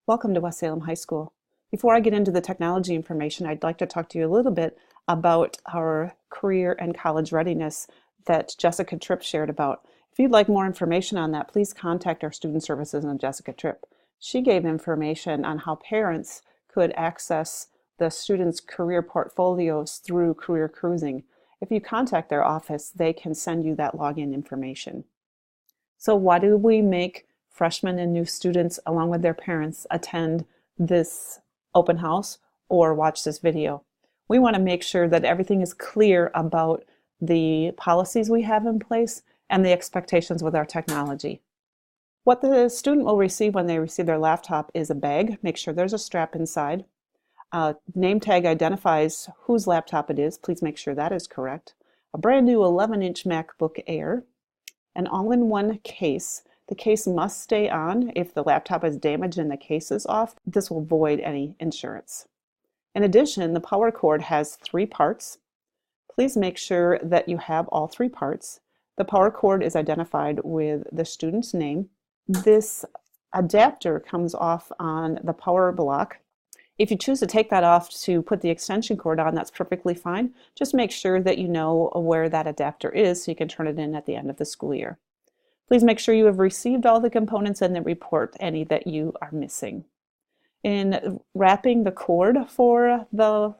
Welcome to West Salem High School. Before I get into the technology information, I'd like to talk to you a little bit about our career and college readiness that Jessica Tripp shared about. If you'd like more information on that, please contact our Student Services and Jessica Tripp. She gave information on how parents could access the students' career portfolios through Career Cruising. If you contact their office, they can send you that login information. So why do we make freshmen and new students, along with their parents, attend this open house or watch this video? We want to make sure that everything is clear about the policies we have in place and the expectations with our technology. What the student will receive when they receive their laptop is a bag. Make sure there's a strap inside. A name tag identifies whose laptop it is. Please make sure that is correct. A brand new 11-inch MacBook Air. An all-in-one case. The case must stay on. If the laptop is damaged and the case is off, this will void any insurance. In addition, the power cord has 3 parts. Please make sure that you have all 3 parts. The power cord is identified with the student's name. This adapter comes off on the power block. If you choose to take that off to put the extension cord on, that's perfectly fine. Just make sure that you know where that adapter is so you can turn it in at the end of the school year. Please make sure you have received all the components and then report any that you are missing. In wrapping the cord for the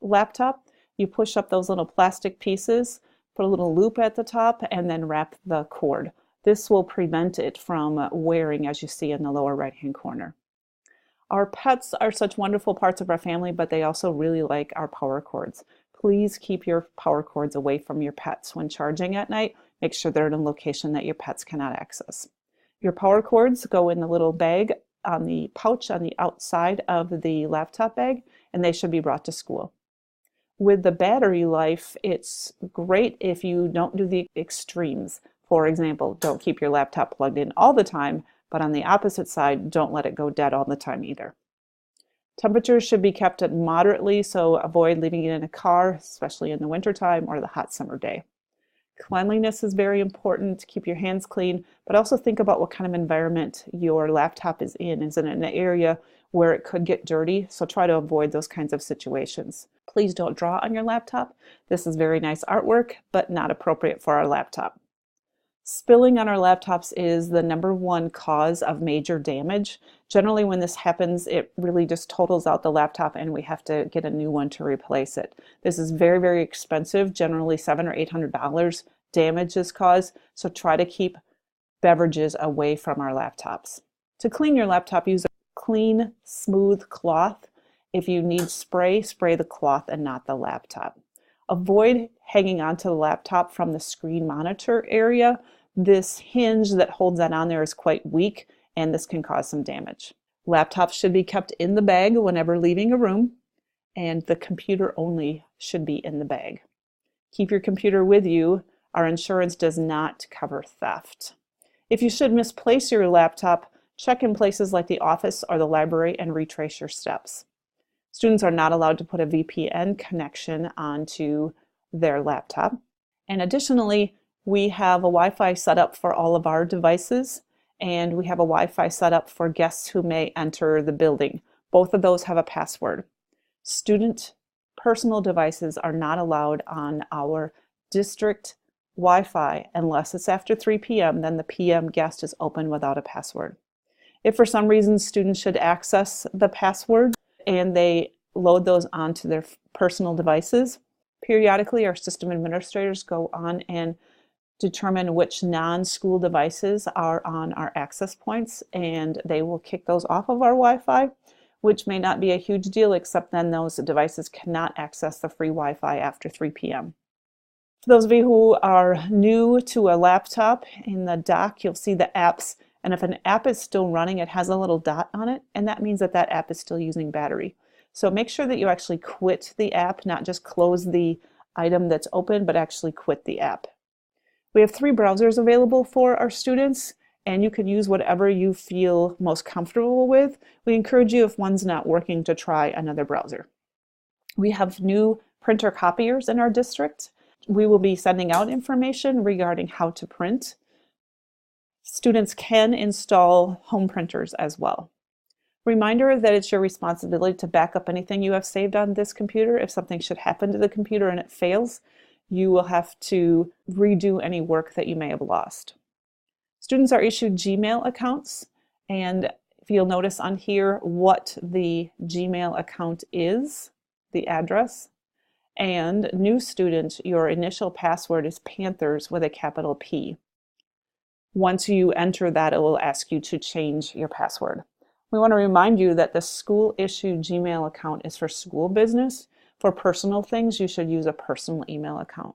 laptop, you push up those little plastic pieces, put a little loop at the top, and then wrap the cord. This will prevent it from wearing, as you see in the lower right-hand corner. Our pets are such wonderful parts of our family, but they also really like our power cords. Please keep your power cords away from your pets when charging at night. Make sure they're in a location that your pets cannot access. Your power cords go in the little bag on the pouch on the outside of the laptop bag, and they should be brought to school. With the battery life, it's great if you don't do the extremes. For example, don't keep your laptop plugged in all the time, but on the opposite side, don't let it go dead all the time either. Temperatures should be kept at moderately, so avoid leaving it in a car, especially in the wintertime or the hot summer day. Cleanliness is very important. Keep your hands clean, but also think about what kind of environment your laptop is in. Is it in an area where it could get dirty? So try to avoid those kinds of situations. Please don't draw on your laptop. This is very nice artwork, but not appropriate for our laptop. Spilling on our laptops is the #1 cause of major damage. Generally, when this happens, it really just totals out the laptop and we have to get a new one to replace it. This is very, very expensive. Generally $700 or $800 damage is caused, so try to keep beverages away from our laptops. To clean your laptop, use a clean, smooth cloth. If you need spray, spray the cloth and not the laptop. Avoid hanging onto the laptop from the screen monitor area. This hinge that holds that on there is quite weak, and this can cause some damage. Laptops should be kept in the bag whenever leaving a room, and the computer only should be in the bag. Keep your computer with you. Our insurance does not cover theft. If you should misplace your laptop, check in places like the office or the library and retrace your steps. Students are not allowed to put a VPN connection onto their laptop. And additionally, we have a Wi-Fi set up for all of our devices, and we have a Wi-Fi set up for guests who may enter the building. Both of those have a password. Student personal devices are not allowed on our district Wi-Fi unless it's after 3 p.m. Then the PM guest is open without a password. If for some reason students should access the password and they load those onto their personal devices, periodically our system administrators go on and determine which non-school devices are on our access points, and they will kick those off of our Wi-Fi, which may not be a huge deal, except then those devices cannot access the free Wi-Fi after 3 p.m. For those of you who are new to a laptop, in the dock you'll see the apps, and if an app is still running, it has a little dot on it, and that means that that app is still using battery. So make sure that you actually quit the app, not just close the item that's open, but actually quit the app. We have 3 browsers available for our students, and you can use whatever you feel most comfortable with. We encourage you, if one's not working, to try another browser. We have new printer copiers in our district. We will be sending out information regarding how to print. Students can install home printers as well. Reminder that it's your responsibility to back up anything you have saved on this computer. If something should happen to the computer and it fails, you will have to redo any work that you may have lost. Students are issued Gmail accounts, and if you'll notice on here what the Gmail account is, the address, and new student, your initial password is Panthers with a capital P. Once you enter that, it will ask you to change your password. We want to remind you that the school-issued Gmail account is for school business. For personal things, you should use a personal email account.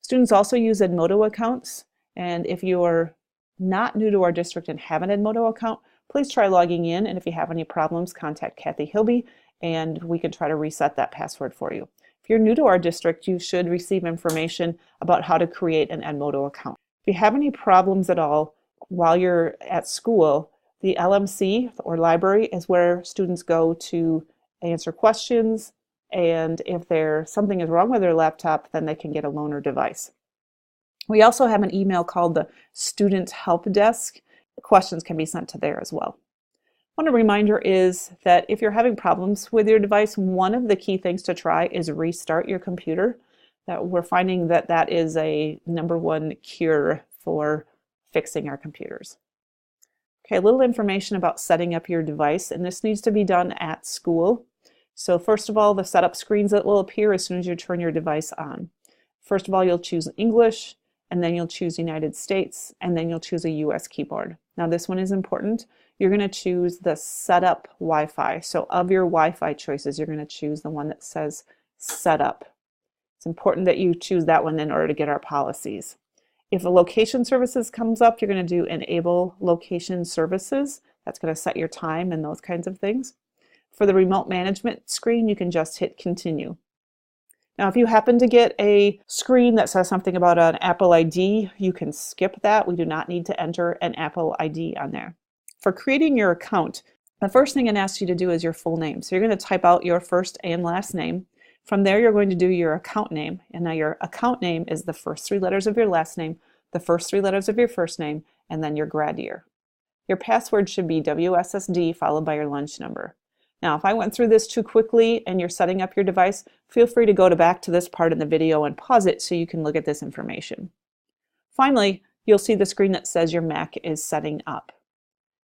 Students also use Edmodo accounts, and if you are not new to our district and have an Edmodo account, please try logging in, and if you have any problems, contact Kathy Hilby, and we can try to reset that password for you. If you're new to our district, you should receive information about how to create an Edmodo account. If you have any problems at all while you're at school, the LMC, or library, is where students go to answer questions, and if something is wrong with their laptop, then they can get a loaner device. We also have an email called the Student Help Desk. Questions can be sent to there as well. One reminder is that if you're having problems with your device, one of the key things to try is restart your computer. That we're finding that that is a #1 cure for fixing our computers. Okay, a little information about setting up your device, and this needs to be done at school. So first of all, the setup screens that will appear as soon as you turn your device on. First of all, you'll choose English, and then you'll choose United States, and then you'll choose a US keyboard. Now this one is important. You're going to choose the setup Wi-Fi. So of your Wi-Fi choices, you're going to choose the one that says setup. It's important that you choose that one in order to get our policies. If a location services comes up, you're going to do enable location services. That's going to set your time and those kinds of things. For the remote management screen, you can just hit continue. Now, if you happen to get a screen that says something about an Apple ID, you can skip that. We do not need to enter an Apple ID on there. For creating your account, the first thing it asks you to do is your full name. So you're going to type out your first and last name. From there, you're going to do your account name. And now your account name is the first 3 letters of your last name, the first 3 letters of your first name, and then your grad year. Your password should be WSSD followed by your lunch number. Now, if I went through this too quickly and you're setting up your device, feel free to go back to this part in the video and pause it so you can look at this information. Finally, you'll see the screen that says your Mac is setting up.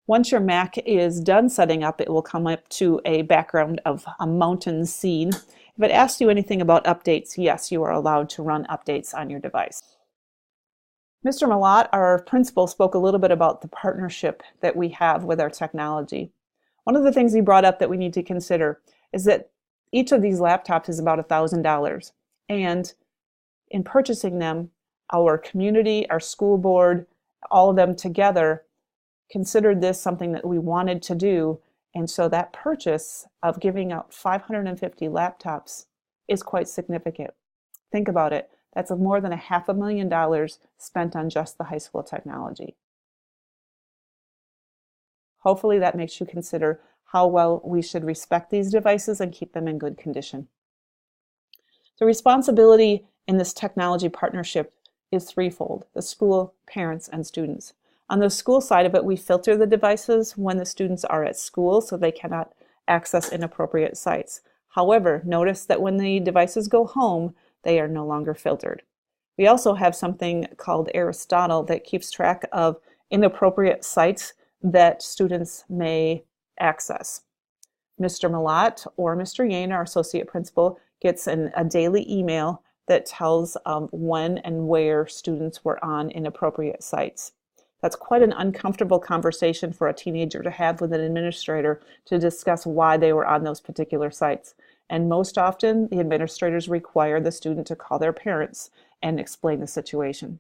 Once your Mac is done setting up, it will come up to a background of a mountain scene. If it asks you anything about updates, yes, you are allowed to run updates on your device. Mr. Malat, our principal, spoke a little bit about the partnership that we have with our technology. One of the things he brought up that we need to consider is that each of these laptops is about $1,000. And in purchasing them, our community, our school board, all of them together considered this something that we wanted to do. And so that purchase of giving out 550 laptops is quite significant. Think about it. That's more than $500,000 spent on just the high school technology. Hopefully that makes you consider how well we should respect these devices and keep them in good condition. The responsibility in this technology partnership is threefold: the school, parents, and students. On the school side of it, we filter the devices when the students are at school so they cannot access inappropriate sites. However, notice that when the devices go home, they are no longer filtered. We also have something called Aristotle that keeps track of inappropriate sites that students may access. Mr. Malat or Mr. Yain, our associate principal, gets a daily email that tells when and where students were on inappropriate sites. That's quite an uncomfortable conversation for a teenager to have with an administrator to discuss why they were on those particular sites. And most often, the administrators require the student to call their parents and explain the situation.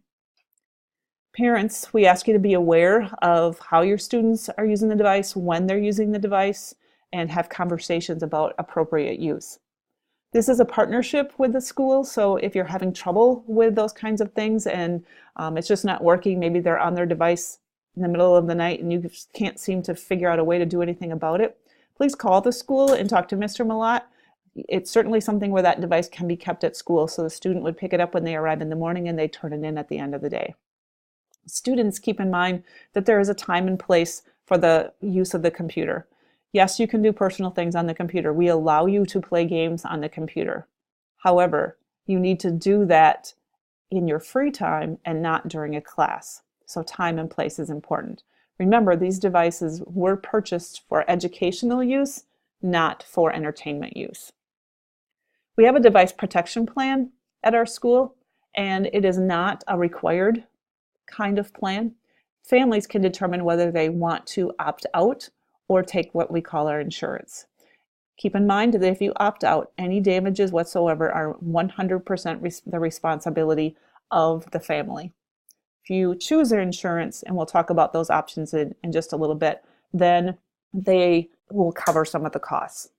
Parents, we ask you to be aware of how your students are using the device, when they're using the device, and have conversations about appropriate use. This is a partnership with the school, so if you're having trouble with those kinds of things and it's just not working, maybe they're on their device in the middle of the night and you just can't seem to figure out a way to do anything about it, please call the school and talk to Mr. Malat. It's certainly something where that device can be kept at school, so the student would pick it up when they arrive in the morning and they turn it in at the end of the day. Students, keep in mind that there is a time and place for the use of the computer. Yes, you can do personal things on the computer. We allow you to play games on the computer. However, you need to do that in your free time and not during a class. So time and place is important. Remember, these devices were purchased for educational use, not for entertainment use. We have a device protection plan at our school, and it is not a required kind of plan. Families can determine whether they want to opt out or take what we call our insurance. Keep in mind that if you opt out, any damages whatsoever are 100% the responsibility of the family. If you choose their insurance, and we'll talk about those options in just a little bit, then they will cover some of the costs.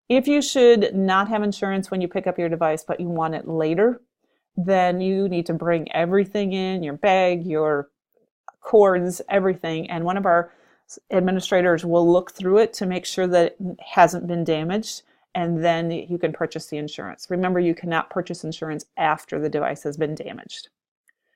If you should not have insurance when you pick up your device, but you want it later, then you need to bring everything in, your bag, your cords, everything, and one of our administrators will look through it to make sure that it hasn't been damaged, and then you can purchase the insurance. Remember, you cannot purchase insurance after the device has been damaged.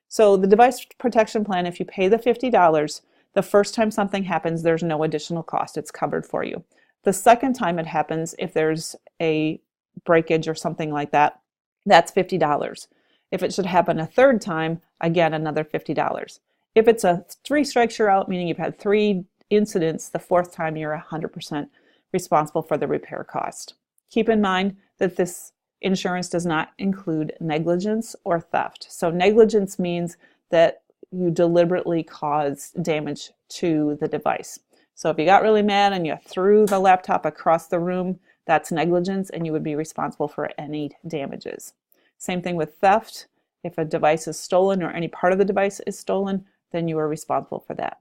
So the device protection plan, if you pay the $50, the first time something happens, there's no additional cost. It's covered for you. The second time it happens, if there's a breakage or something like that, that's $50. If it should happen a third time, again, another $50. If it's a 3 strikes you're out, meaning you've had 3 incidents, the fourth time you're 100% responsible for the repair cost. Keep in mind that this insurance does not include negligence or theft. So negligence means that you deliberately caused damage to the device. So if you got really mad and you threw the laptop across the room, that's negligence, and you would be responsible for any damages. Same thing with theft. If a device is stolen or any part of the device is stolen, then you are responsible for that.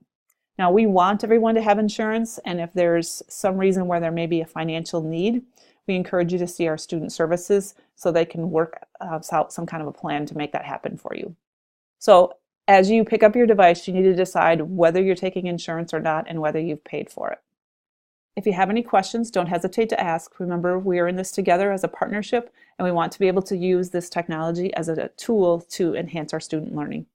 Now, we want everyone to have insurance, and if there's some reason where there may be a financial need, we encourage you to see our student services so they can work out some kind of a plan to make that happen for you. So as you pick up your device, you need to decide whether you're taking insurance or not and whether you've paid for it. If you have any questions, don't hesitate to ask. Remember, we are in this together as a partnership, and we want to be able to use this technology as a tool to enhance our student learning.